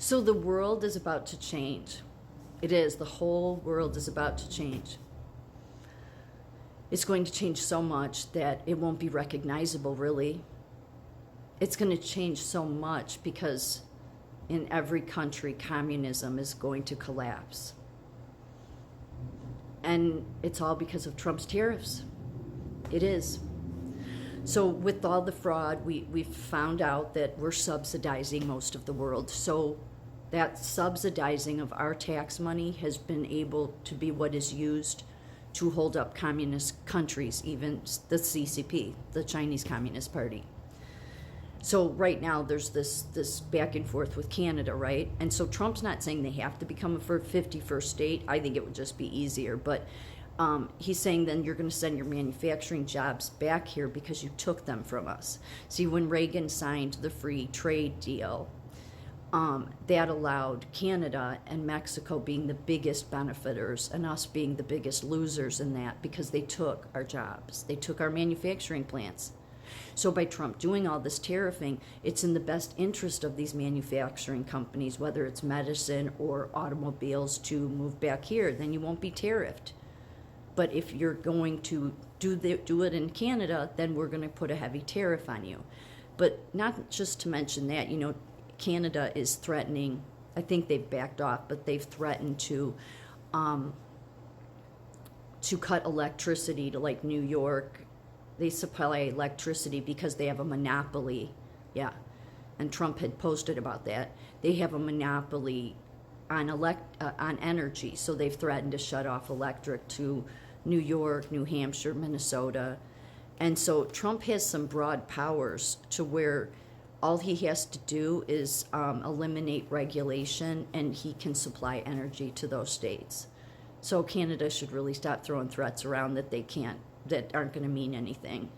So the world is about to change. It is. The whole world is about to change. It's going to change so much that it won't be recognizable, really. It's going to change so much because in every country, communism is going to collapse. And it's all because of Trump's tariffs. It is. So with all the fraud, we've found out that we're subsidizing most of the world. So that subsidizing of our tax money has been able to be what is used to hold up communist countries, even the CCP, the Chinese Communist Party. So right now there's this back and forth with Canada, right? And so Trump's not saying they have to become a 51st state. I think it would just be easier. But he's saying then you're going to send your manufacturing jobs back here because you took them from us. See, when Reagan signed the free trade deal, that allowed Canada and Mexico being the biggest benefiters and us being the biggest losers in that because they took our jobs. They took our manufacturing plants. So by Trump doing all this tariffing, it's in the best interest of these manufacturing companies, whether it's medicine or automobiles, to move back here. Then you won't be tariffed. But if you're going to do it in Canada, then we're going to put a heavy tariff on you. But not just to mention that, Canada is threatening, I think they've backed off, but they've threatened to cut electricity to like New York. They supply electricity because they have a monopoly. Yeah. And Trump had posted about that. They have a monopoly on energy. So they've threatened to shut off electric to New York, New Hampshire, Minnesota. And so Trump has some broad powers to where all he has to do is eliminate regulation and he can supply energy to those states. So Canada should really stop throwing threats around that that aren't going to mean anything.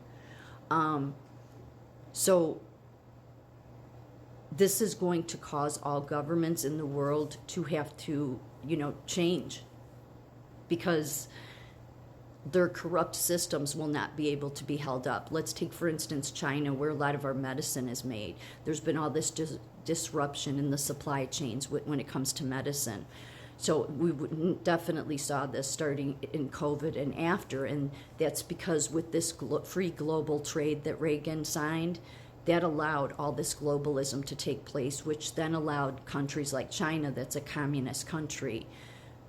So this is going to cause all governments in the world to have to, change because their corrupt systems will not be able to be held up. Let's take, for instance, China, where a lot of our medicine is made. There's been all this disruption in the supply chains when it comes to medicine. So we definitely saw this starting in COVID and after, and that's because with this free global trade that Reagan signed, that allowed all this globalism to take place, which then allowed countries like China, that's a communist country,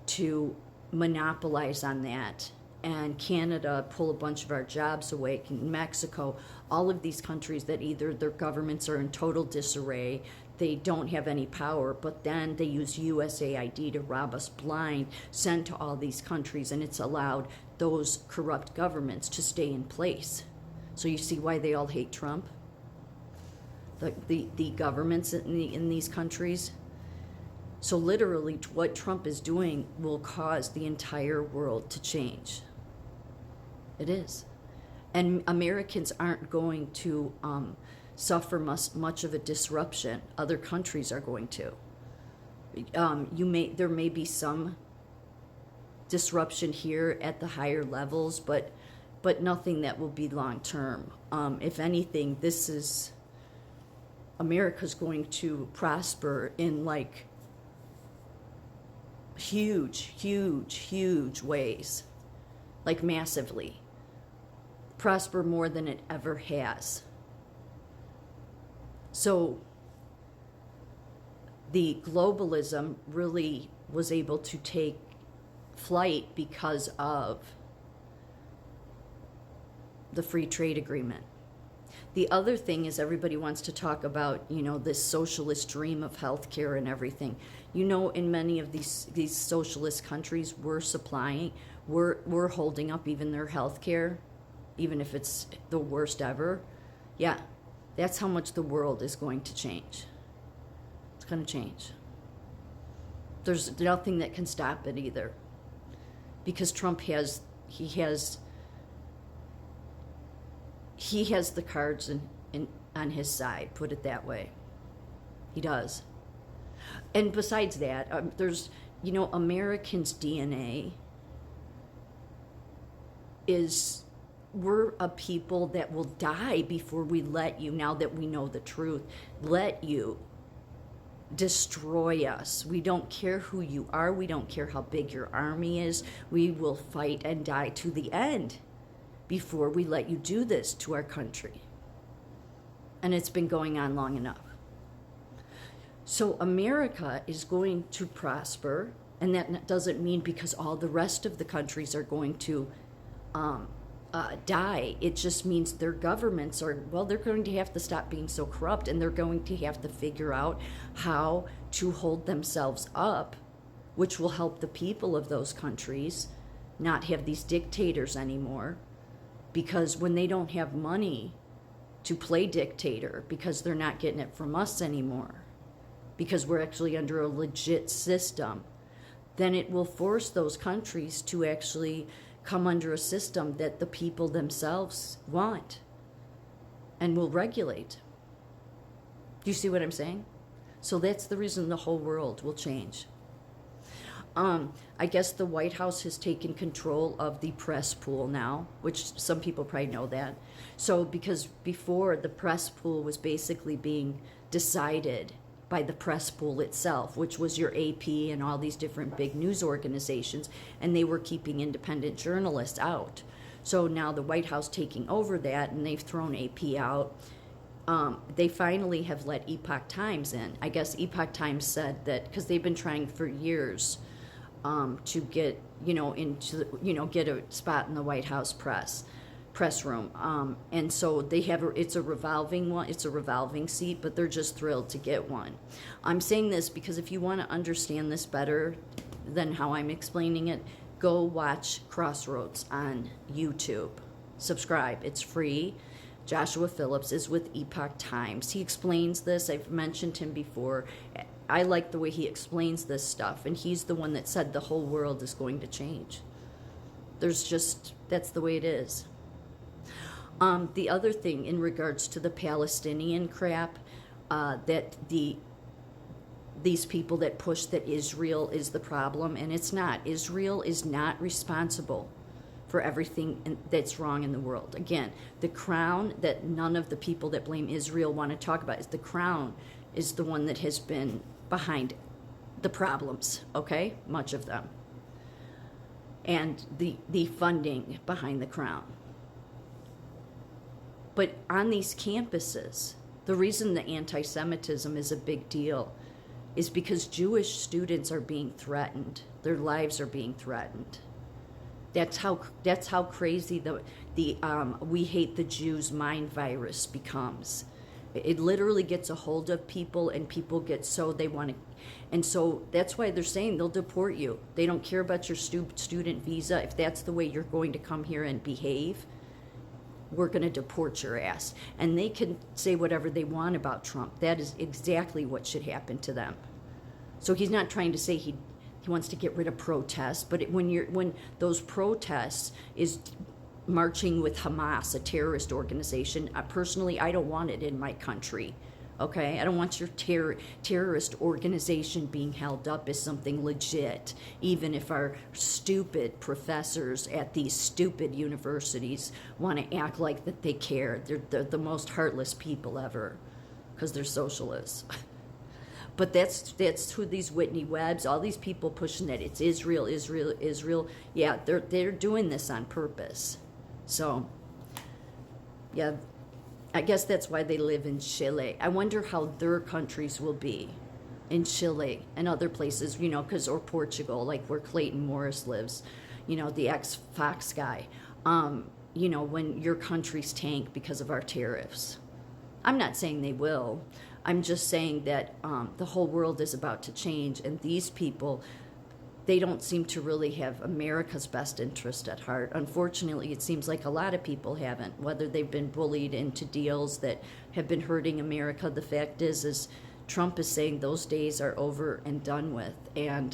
to monopolize on that. And Canada pull a bunch of our jobs away, Mexico, all of these countries that either their governments are in total disarray, they don't have any power, but then they use USAID to rob us blind, send to all these countries, and it's allowed those corrupt governments to stay in place. So you see why they all hate Trump? The governments in these countries. So literally what Trump is doing will cause the entire world to change. It is. And Americans aren't going to suffer much of a disruption. Other countries are going to. There may be some disruption here at the higher levels, but nothing that will be long term. If anything, America's going to prosper in like huge ways, like massively. Prosper more than it ever has. So the globalism really was able to take flight because of the free trade agreement. The other thing is everybody wants to talk about, this socialist dream of healthcare and everything. In many of these socialist countries, we're holding up even their healthcare, even if it's the worst ever. Yeah, that's how much the world is going to change. It's going to change. There's nothing that can stop it either. Because Trump has the cards on his side, put it that way. He does. And besides that, there's, Americans' DNA is we're a people that will die before we let you, now that we know the truth, let you destroy us. We don't care who you are. We don't care how big your army is. We will fight and die to the end before we let you do this to our country. And it's been going on long enough. So America is going to prosper, and that doesn't mean because all the rest of the countries are going to die. It just means their governments are, well, they're going to have to stop being so corrupt, and they're going to have to figure out how to hold themselves up, which will help the people of those countries not have these dictators anymore. Because when they don't have money to play dictator, because they're not getting it from us anymore, because we're actually under a legit system, then it will force those countries to actually come under a system that the people themselves want and will regulate. Do you see what I'm saying? So that's the reason the whole world will change. I guess the White House has taken control of the press pool now, which some people probably know that. So because before, the press pool was basically being decided by the press pool itself, which was your AP and all these different big news organizations, and they were keeping independent journalists out. So now the White House taking over that, and they've thrown AP out. They finally have let Epoch Times in. I guess Epoch Times said that because they've been trying for years to get, get a spot in the White House press room. And so they have, it's a revolving seat, but they're just thrilled to get one. I'm saying this because if you want to understand this better than how I'm explaining it, go watch Crossroads on YouTube. Subscribe, it's free. Joshua Phillips is with Epoch Times. He explains this. I've mentioned him before. I like the way he explains this stuff, and he's the one that said the whole world is going to change. That's the way it is. The other thing in regards to the Palestinian crap, that these people that push that Israel is the problem, and it's not. Israel is not responsible for everything that's wrong in the world. Again, the crown that none of the people that blame Israel want to talk about is the crown is the one that has been behind the problems, okay? Much of them. And the funding behind the crown. But on these campuses, the reason the anti-Semitism is a big deal is because Jewish students are being threatened. Their lives are being threatened. That's how crazy the we hate the Jews mind virus becomes. It literally gets a hold of people, and people get so they want to, and so that's why they're saying they'll deport you. They don't care about your student visa. If that's the way you're going to come here and behave, we're going to deport your ass. And they can say whatever they want about Trump. That is exactly what should happen to them. So he's not trying to say he wants to get rid of protests, but when those protests is marching with Hamas, a terrorist organization, personally, I don't want it in my country. Okay, I don't want your terrorist organization being held up as something legit, even if our stupid professors at these stupid universities want to act like that they care. They're the most heartless people ever, because they're socialists. But that's who these Whitney Webbs, all these people pushing that it's Israel. Yeah, they're doing this on purpose. So, yeah, I guess that's why they live in Chile. I wonder how their countries will be in Chile and other places, or Portugal, like where Clayton Morris lives, the ex-Fox guy, when your countries tank because of our tariffs. I'm not saying they will. I'm just saying that the whole world is about to change, and these people, they don't seem to really have America's best interest at heart. Unfortunately, it seems like a lot of people haven't, whether they've been bullied into deals that have been hurting America. The fact is Trump is saying those days are over and done with, and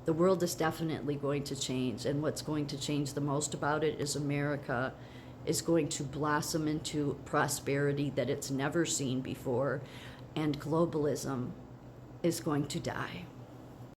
the world is definitely going to change, and what's going to change the most about it is America is going to blossom into prosperity that it's never seen before, and globalism is going to die.